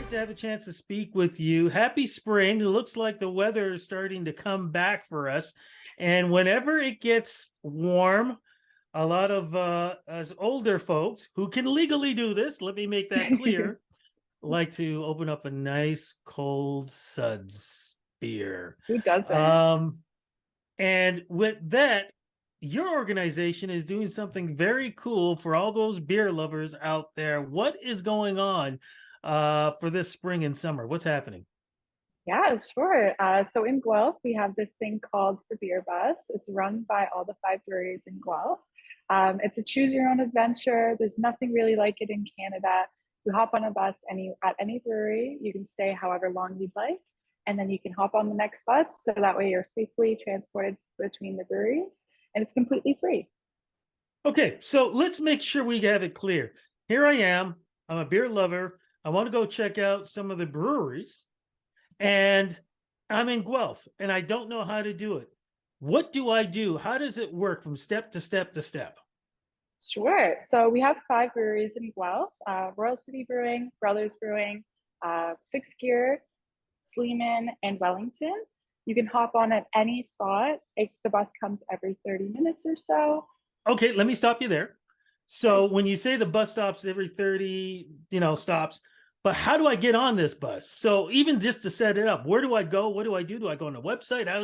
great to have a chance to speak with you. Happy spring. It looks like the weather is starting to come back for us. And whenever it gets warm, a lot of us older folks who can legally do this, let me make that clear, like to open up a nice cold suds beer. Who doesn't? Um, and with that, your organization is doing something very cool for all those beer lovers out there. What is going on for this spring and summer? What's happening? Yeah, sure. So in Guelph, we have this thing called the Beer Bus. It's run by all the five breweries in Guelph. It's a choose your own adventure. There's nothing really like it in Canada. You hop on a bus at any brewery. You can stay however long you'd like, and then you can hop on the next bus. So that way you're safely transported between the breweries, and it's completely free. Okay, so let's make sure we have it clear. Here I am. I'm a beer lover. I want to go check out some of the breweries, and I'm in Guelph, and I don't know how to do it. What do I do? How does it work from step to step to step? Sure. So we have five breweries in Guelph: Royal City Brewing, Brothers Brewing, Fixed Gear, Sleeman, and Wellington. You can hop on at any spot. The bus comes every 30 minutes or so. Okay, let me stop you there. Sure. So when you say the bus stops every 30, stops, but how do I get on this bus? So even just to set it up, where do I go? What do I do? Do I go on a website? How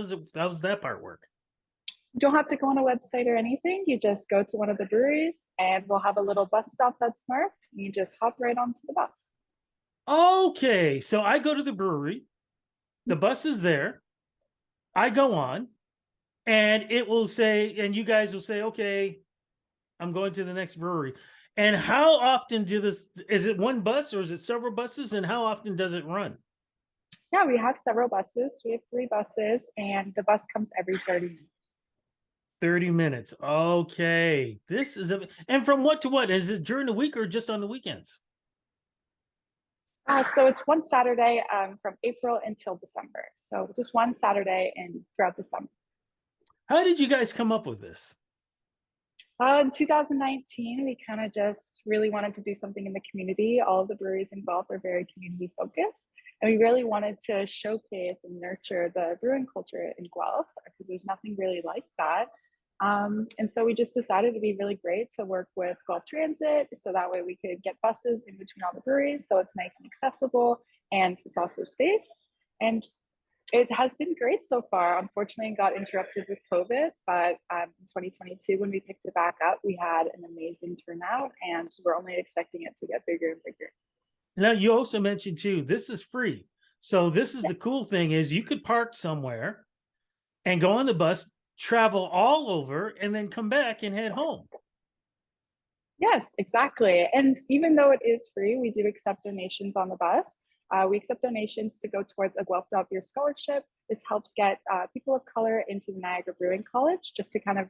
does that part work? You don't have to go on a website or anything. You just go to one of the breweries and we'll have a little bus stop that's marked. You just hop right onto the bus. Okay, so I go to the brewery, the bus is there, I go on, and it will say, and you guys will say, okay, I'm going to the next brewery. And how often is it one bus or is it several buses? And how often does it run? Yeah, we have several buses. We have three buses, and the bus comes every 30 minutes. 30 minutes. Okay. And from what to what? Is it during the week or just on the weekends? So it's one Saturday from April until December. So just one Saturday and throughout the summer. How did you guys come up with this? In 2019, we kind of just really wanted to do something in the community. All of the breweries involved are very community focused. And we really wanted to showcase and nurture the brewing culture in Guelph because there's nothing really like that. And so we just decided it'd be really great to work with Guelph Transit so that way we could get buses in between all the breweries so it's nice and accessible and it's also safe. And it has been great so far. Unfortunately, it got interrupted with COVID, but in 2022, when we picked it back up, we had an amazing turnout, and we're only expecting it to get bigger and bigger. Now, you also mentioned too, this is free. So this is the Yes, cool thing is you could park somewhere and go on the bus, travel all over, and then come back and head home. yes, exactly. And even though it is free, we do accept donations on the bus. We accept donations to go towards a Guelph Beer Scholarship. This helps get people of color into the Niagara Brewing College just to kind of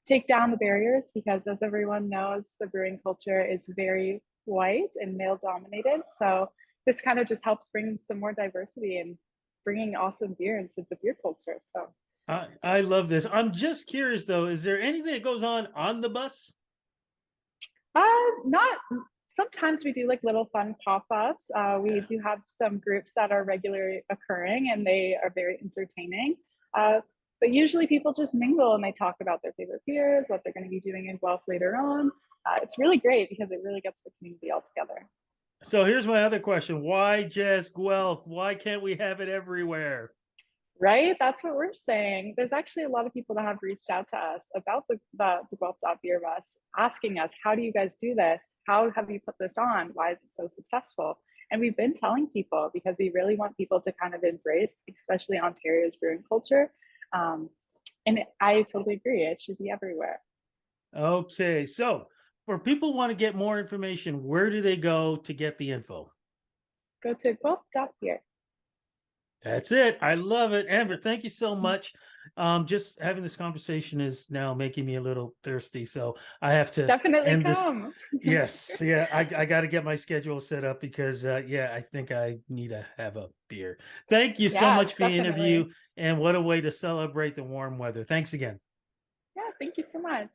take down the barriers because, as everyone knows, the brewing culture is very white and male dominated. So this kind of just helps bring some more diversity and bringing awesome beer into the beer culture. So I love this. I'm just curious though, is there anything that goes on the bus? not sometimes we do like little fun pop-ups. We do have some groups that are regularly occurring and they are very entertaining. But usually people just mingle and they talk about their favorite beers, what they're going to be doing in Guelph later on. It's really great because it really gets the community all together. So here's my other question. Why just Guelph? Why can't we have it everywhere? Right? That's what we're saying. There's actually a lot of people that have reached out to us about the Guelph Beer Bus, asking us, how do you guys do this? How have you put this on? Why is it so successful? And we've been telling people because we really want people to kind of embrace, especially Ontario's brewing culture. Um, and I totally agree. It should be everywhere. Okay, so for people who want to get more information, where do they go to get the info? Go to Guelph.beer. That's it. I love it. Amber, thank you so much. Just having this conversation is now making me a little thirsty. So I have to Definitely end this. come. Yes. Yeah. I got to get my schedule set up because, yeah, I think I need to have a beer. Thank you so Yeah, much for the interview. definitely. And what a way to celebrate the warm weather. Thanks again. Yeah, thank you so much.